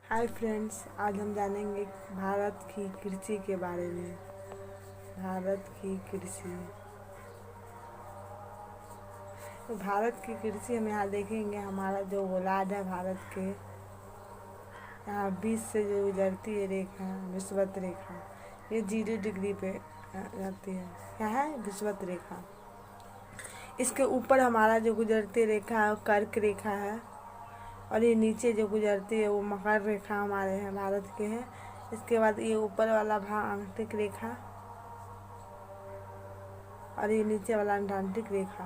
Hi friends, आज हम जानेंगे भारत की कृषि के बारे में। भारत की कृषि। तो भारत की कृषि हम यहाँ देखेंगे। हमारा जो गोलार्ध है भारत के, यहाँ बीच से जो गुजरती है रेखा, विषुवत रेखा, ये 0 डिग्री पे रहती है। क्या है? विषुवत रेखा। इसके ऊपर हमारा जो गुजरती रेखा है वो कर्क रेखा है, और ये नीचे जो गुजरती है वो मकर रेखा हमारे हैं, भारत के हैं। इसके बाद ये ऊपर वाला भाग आंतरिक रेखा, और ये नीचे वाला अंटार्कटिक रेखा।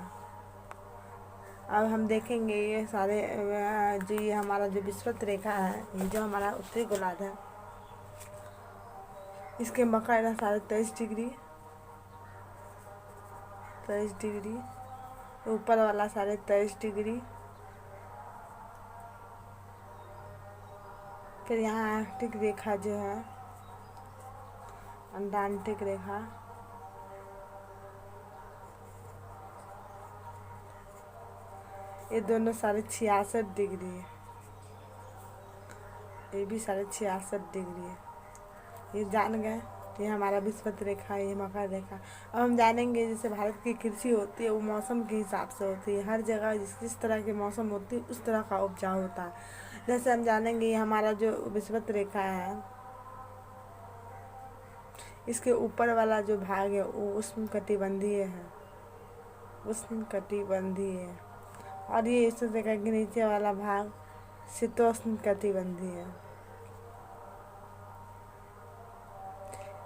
अब हम देखेंगे ये सारे जो ये हमारा जो विषुवत रेखा है, ये जो हमारा उत्तरी गोलार्ध है, इसके मकर है 23.5 डिग्री, 23 डिग्री। ऊपर वाला 23.5 डिग्री। फिर यहाँ आर्कटिक रेखा जो है, अंटार्कटिक रेखा, ये दोनों 66.5 डिग्री है। ये भी 66.5 डिग्री है। ये जान गए। ये हमारा विषुवत रेखा है, ये मकर रेखा। अब हम जानेंगे जैसे भारत की कृषि होती है वो मौसम के हिसाब से होती है। हर जगह जिस तरह के मौसम होती है उस तरह का उपजाऊ होता है। जैसे हम जानेंगे ये हमारा जो विषुवत रेखा है, इसके ऊपर वाला जो भाग है वो उष्णकटिबंधीय है, उष्णकटिबंधीय है। और ये इस रेखा के नीचे वाला भाग शीतोष्णकटिबंधीय है।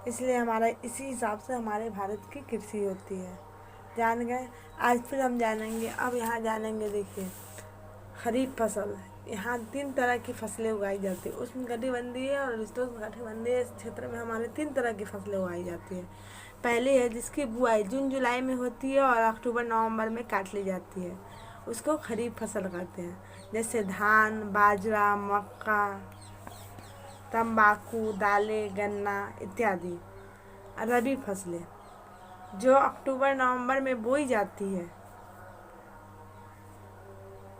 इसलिए हमारा इसी हिसाब से हमारे भारत की कृषि होती है। जान गए। आज फिर हम जानेंगे। अब यहाँ जानेंगे, देखिए, खरीफ फसल। यहाँ 3 तरह की फसलें उगाई जाती है। उष्णकटिबंधीय और शीतोष्णकटिबंधीय क्षेत्र में हमारे 3 तरह की फसलें उगाई जाती है। पहली है जिसकी बुआई जून जुलाई में होती है और अक्टूबर नवंबर में काट ली जाती है, उसको खरीफ फसल कहते हैं। जैसे धान, बाजरा, मक्का, तंबाकू, दालें, गन्ना इत्यादि। रबी फसलें जो अक्टूबर नवंबर में बोई जाती है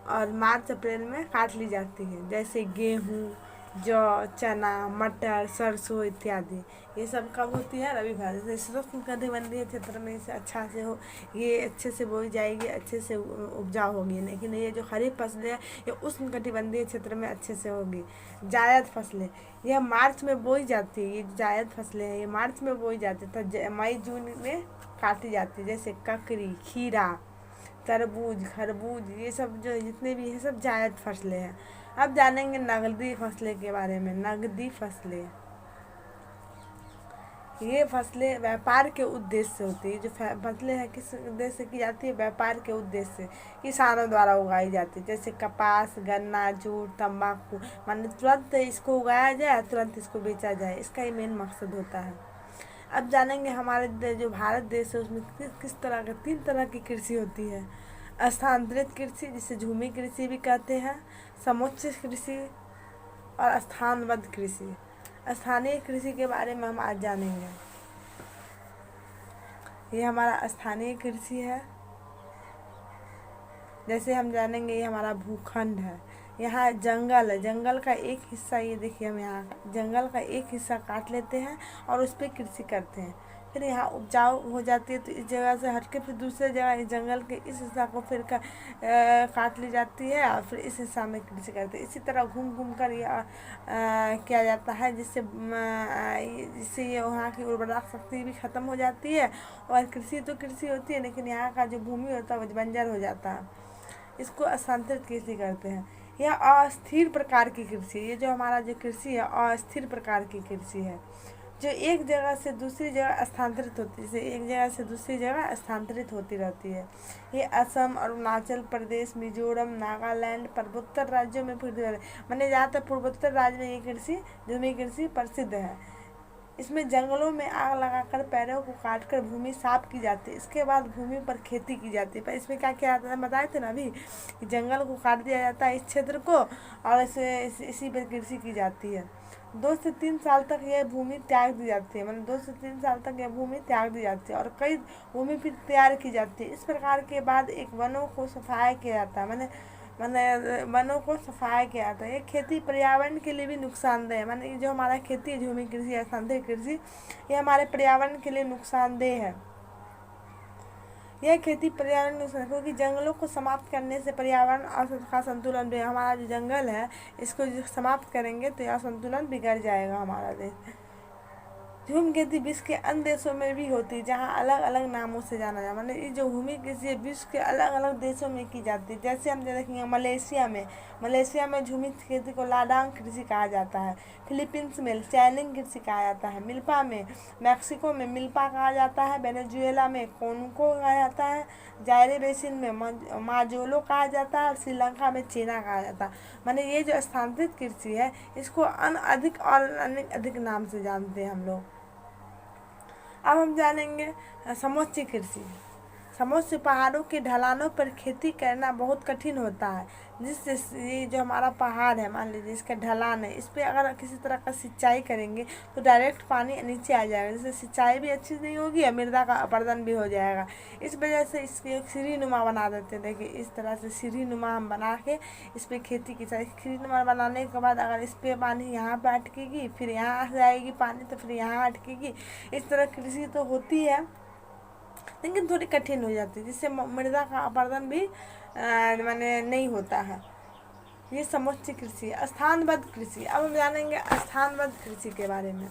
और मार्च अप्रैल में काट ली जाती है, जैसे गेहूँ, जौ, चना, मटर, सरसों इत्यादि। ये सब कब होती है? रबी फसल। शीतोष्णकटिबंधीय क्षेत्र में इसे अच्छा से हो, ये अच्छे से बोई जाएगी, अच्छे से उपजाऊ होगी। लेकिन ये जो खरीफ फसलें है ये उष्णकटिबंधीय क्षेत्र में अच्छे से होगी। जायद फसलें यह मार्च में बोई जाती है। ये जायद फसलें हैं, ये मार्च में बोई जाती है, मई जून में काटी जाती है। जैसे ककड़ी, खीरा, तरबूज, खरबूज, ये सब जो जितने भी हैं सब जायद फसलें हैं। अब जानेंगे नगदी फसलें के बारे में। नगदी फसलें, ये फसलें व्यापार के उद्देश्य से होती है। जो फसलें हैं किस उद्देश्य से की जाती है? व्यापार के उद्देश्य से किसानों द्वारा उगाई जाती है। जैसे कपास, गन्ना, जूट, तंबाकू, माने तुरंत इसको उगाया जाए, तुरंत इसको बेचा जाए, इसका ही मेन मकसद होता है। अब जानेंगे हमारे जो भारत देश है उसमें किस तरह का 3 तरह की कृषि होती है। स्थानांतरित कृषि, जिसे झूमी कृषि भी कहते हैं, समुच्चय कृषि और स्थानबद्ध कृषि। स्थानीय कृषि के बारे में हम आज जानेंगे। ये हमारा स्थानीय कृषि है। जैसे हम जानेंगे ये हमारा भूखंड है, यहाँ जंगल है, जंगल का एक हिस्सा, ये देखिए हम यहाँ जंगल का एक हिस्सा काट लेते हैं और उस पर कृषि करते हैं। फिर यहाँ उपजाऊ हो जाती है तो इस जगह से हटके फिर दूसरे जगह इस जंगल के इस हिस्सा को फिर काट ली जाती है और फिर इस हिस्सा में कृषि करते हैं। इसी तरह घूम घूम कर ये किया जाता है, जिससे ये वहाँ की उर्वरा शक्ति भी ख़त्म हो जाती है। और कृषि तो कृषि होती है लेकिन यहाँ का जो भूमि होता है वो बंजर हो जाता है। इसको स्थानांतरित कृषि करते हैं। यह अस्थिर प्रकार की कृषि, ये जो हमारा जो कृषि है अस्थिर प्रकार की कृषि है, जो एक जगह से दूसरी जगह स्थानांतरित होती है, जैसे एक जगह से दूसरी जगह स्थानांतरित होती रहती है। ये असम, अरुणाचल प्रदेश, मिजोरम, नागालैंड, पूर्वोत्तर राज्यों में मैंने ज़्यादातर पूर्वोत्तर राज्य में ये कृषि झूमी कृषि प्रसिद्ध है। इसमें जंगलों में आग लगाकर पेड़ों को काटकर भूमि साफ की जाती है, इसके बाद भूमि पर खेती की जाती है। पर इसमें क्या किया जाता है बताए थे ना अभी, कि जंगल को काट दिया जाता है इस क्षेत्र को, और इसी पर कृषि की जाती है। 2 से 3 साल तक यह भूमि त्याग दी जाती है, मतलब 2 से 3 साल तक यह भूमि त्याग दी जाती है और कई भूमि फिर तैयार की जाती है। इस प्रकार के बाद एक वनों को सफाया किया जाता है, मैंने मैंने वनों को सफाया किया जाता है। ये खेती पर्यावरण के लिए भी नुकसानदेह है। माने जो हमारा खेती है, झूमी कृषि या संतरी कृषि, ये हमारे पर्यावरण के लिए नुकसानदेह है। यह खेती पर्यावरण नुकसान, क्योंकि जंगलों को समाप्त करने से पर्यावरण और का संतुलन भी, हमारा जो जंगल है इसको जो समाप्त करेंगे तो यह संतुलन बिगड़ जाएगा हमारा देश। झूम खेती विश्व के अन्य देशों में भी होती है, जहाँ अलग अलग नामों से जाना जाता है। मतलब ये जो भूमि कृषि है विश्व के अलग अलग देशों में की जाती है। जैसे हम देखेंगे मलेशिया में झूमी खेती को लाडांग कृषि कहा जाता है। फिलीपींस में चैनिंग कृषि कहा जाता है। मिल्पा में मैक्सिको में मिल्पा कहा जाता है। वेनेजुएला में कोनको कहा जाता है। जायरे बेसिन में माजोलो कहा जाता है। और श्रीलंका में चेना कहा जाता है। माने ये जो स्थानांतरित कृषि है इसको अधिक और अधिक नाम से जानते हैं हम लोग। अब हम जानेंगे समोच्च कृषि। समोच्च पहाड़ों के ढलानों पर खेती करना बहुत कठिन होता है, जिससे ये जो हमारा पहाड़ है, मान लीजिए इसका ढलान है, इस पर अगर किसी तरह का सिंचाई करेंगे तो डायरेक्ट पानी नीचे आ जाएगा, जिससे सिंचाई भी अच्छी नहीं होगी और मृदा का अपरदन भी हो जाएगा। इस वजह से इसकी एक सीढ़ीनुमा बना देते हैं। देखिए इस तरह से सीढ़ीनुमा हम बना के इस पर खेती की जाए। सीढ़ीनुमा बनाने के बाद अगर इस पर पानी यहाँ पर अटकेगी, फिर यहाँ आ जाएगी पानी, तो फिर यहाँ अटकेगी। इस तरह कृषि तो होती है लेकिन थोड़ी कठिन हो जाती है, जिससे मृदा का अपरदन भी माने नहीं होता है। ये समोच्च कृषि। स्थानबद्ध कृषि। अब हम जानेंगे स्थानबद्ध कृषि के बारे में।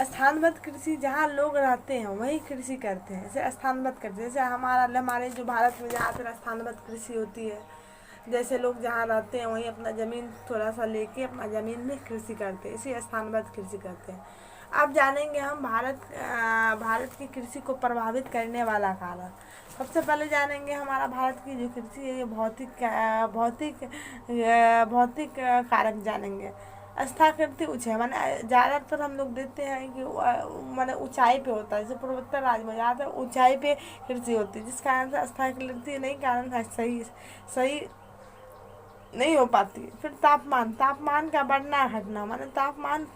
स्थानबद्ध कृषि जहाँ लोग रहते हैं वही कृषि करते हैं, जैसे स्थानबद्ध कृषि। जैसे हमारे जो भारत में ज़्यादातर स्थानबद्ध कृषि होती है, जैसे लोग जहाँ रहते हैं वहीं अपना ज़मीन थोड़ा सा लेके अपना ज़मीन में कृषि करते हैं, इसी स्थानबद्ध कृषि करते हैं। अब जानेंगे हम भारत की कृषि को प्रभावित करने वाला कारक। सबसे पहले जानेंगे हमारा भारत की जो कृषि है ये भौतिक कारक जानेंगे। स्थाकृति ऊंचाई, माने ज़्यादातर हम लोग देखते हैं कि माने ऊंचाई पे होता है, जैसे पूर्वोत्तर राज्य में ज़्यादातर ऊंचाई पे कृषि होती है, जिस कारण से स्थाकृति नहीं कारण सही नहीं हो पाती। फिर तापमान का बढ़ना घटना, माने तापमान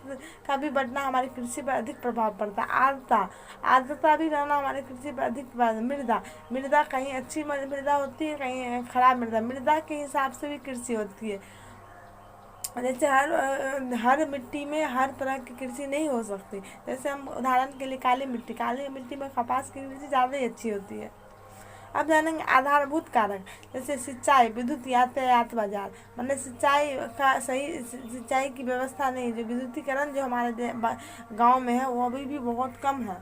का भी बढ़ना हमारी कृषि पर अधिक प्रभाव पड़ता है। आर्द्रता भी रहना हमारी कृषि पर अधिक प्रभाव। मृदा कहीं अच्छी मृदा होती है, कहीं खराब मृदा के हिसाब से भी कृषि होती है। जैसे हर मिट्टी में हर तरह की कृषि नहीं हो सकती। जैसे हम उदाहरण के लिए काली मिट्टी में कपास की कृषि ज़्यादा ही अच्छी होती है। अब जानेंगे आधारभूत कारक, जैसे सिंचाई, विद्युत, यातायात, बाजार। मतलब सिंचाई की व्यवस्था नहीं, जो विद्युतीकरण जो हमारे गांव में है वो अभी भी बहुत कम है,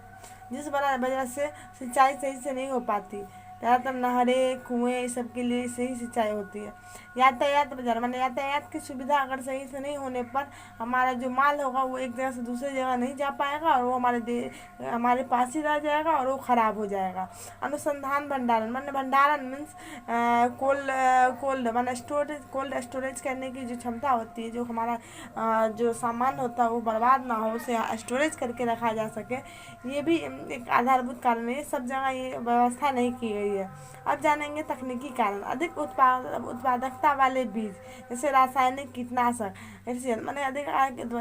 जिस वजह से सिंचाई सही से नहीं हो पाती। ज़्यादातर नहरें, कुएँ, इस सब के लिए सही सिंचाई होती है। यातायात बाजार, मतलब यातायात की सुविधा अगर सही से नहीं होने पर हमारा जो माल होगा वो एक जगह से दूसरी जगह नहीं जा पाएगा और वो हमारे पास ही रह जाएगा और वो ख़राब हो जाएगा। अनुसंधान भंडारण, मतलब भंडारण मीन्स कोल्ड स्टोरेज करने की जो क्षमता होती है, जो हमारा जो सामान होता है वो बर्बाद ना हो, उसे स्टोरेज करके रखा जा सके, ये भी एक आधारभूत कारण है। सब जगह ये व्यवस्था नहीं की गई है। अब जानेंगे तकनीकी कारण। अधिक उत्पादकता वाले बीज, जैसे रासायनिक कीटनाशक, मैंने अधिक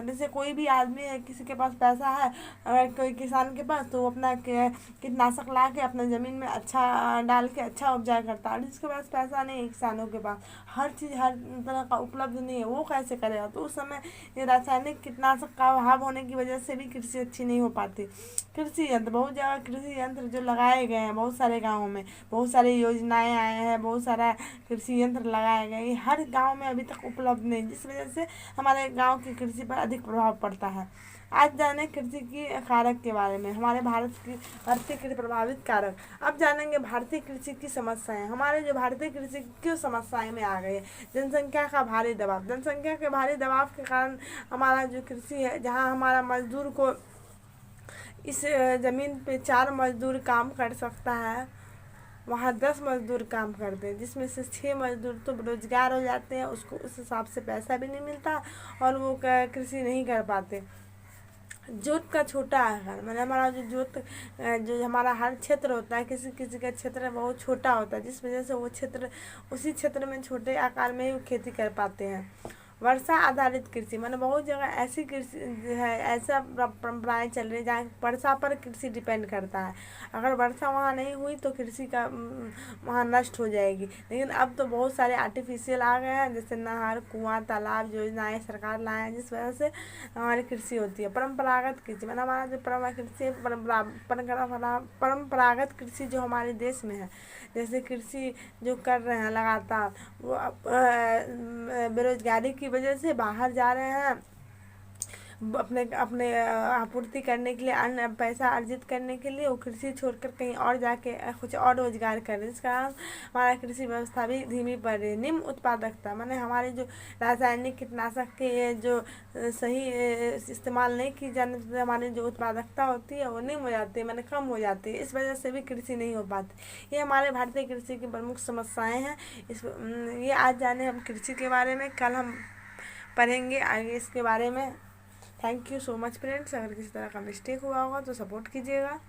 जैसे कोई भी आदमी है, किसी के पास पैसा है, अगर कोई किसान के पास, तो वो अपना कीटनाशक ला के अपने ज़मीन में अच्छा डाल के अच्छा उपजा करता है। जिसके पास पैसा नहीं है, किसानों के पास हर चीज़ हर तरह का उपलब्ध नहीं है, वो कैसे करेगा? तो उस समय ये रासायनिक कीटनाशक का अभाव होने की वजह से भी कृषि अच्छी नहीं हो पाती। कृषि यंत्र, बहुत जगह कृषि यंत्र जो लगाए गए हैं, बहुत सारे गाँवों में बहुत सारी योजनाएं आए हैं, बहुत सारा कृषि यंत्र लगाए गए, हर गांव में अभी तक उपलब्ध नहीं, जिस वजह से हमारे गांव की कृषि पर अधिक प्रभाव पड़ता है। आज जाने कृषि की कारक के बारे में, हमारे भारतीय कृषि प्रभावित कारक। अब जानेंगे भारतीय कृषि की समस्याएं। हमारे जो भारतीय कृषि क्यों समस्याएं में आ गई है? जनसंख्या का भारी दबाव। जनसंख्या के भारी दबाव के कारण हमारा जो कृषि है, जहाँ हमारा मजदूर को इस ज़मीन पे 4 मजदूर काम कर सकता है, वहाँ 10 मजदूर काम करते हैं, जिसमें से 6 मजदूर तो बेरोजगार हो जाते हैं, उसको उस हिसाब से पैसा भी नहीं मिलता और वो कृषि नहीं कर पाते। जोत का छोटा आकार, मतलब हमारा जो हमारा हर क्षेत्र होता है, किसी किसी का क्षेत्र बहुत छोटा होता है, जिस वजह से वो क्षेत्र उसी क्षेत्र में छोटे आकार में ही खेती कर पाते हैं। वर्षा आधारित कृषि माने बहुत जगह ऐसी कृषि है, ऐसा परंपराएं चल रही है जहाँ वर्षा पर कृषि डिपेंड करता है। अगर वर्षा वहाँ नहीं हुई तो कृषि का वहाँ नष्ट हो जाएगी। लेकिन अब तो बहुत सारे आर्टिफिशियल आ गए हैं, जैसे नहर, कुआं, तालाब योजनाएं सरकार लाए हैं, जिस वजह से हमारी कृषि होती है। परंपरागत कृषि मैंने हमारा जो कृषि है, परंपरागत कृषि जो हमारे देश में है, जैसे कृषि जो कर रहे हैं लगातार, वो बेरोजगारी की वजह से बाहर जा रहे हैं अपने अपने आपूर्ति करने के लिए, अन्य पैसा अर्जित करने के लिए वो कृषि छोड़कर कहीं और जाके कुछ और रोजगार कर रहे हैं, जिस कारण हमारा कृषि व्यवस्था भी धीमी पड़ रही है। निम्न उत्पादकता माने हमारे जो रासायनिक कीटनाशक के जो सही इस्तेमाल नहीं की जाने से हमारी जो उत्पादकता होती है वो निम्न हो जाती है, माने कम हो जाती है। इस वजह से भी कृषि नहीं हो पाती। ये हमारे भारतीय कृषि की प्रमुख समस्याएं हैं। ये आज जाने हम कृषि के बारे में, कल हम पढ़ेंगे आगे इसके बारे में। Thank you so much friends. अगर किसी तरह का मिस्टेक हुआ होगा तो सपोर्ट कीजिएगा।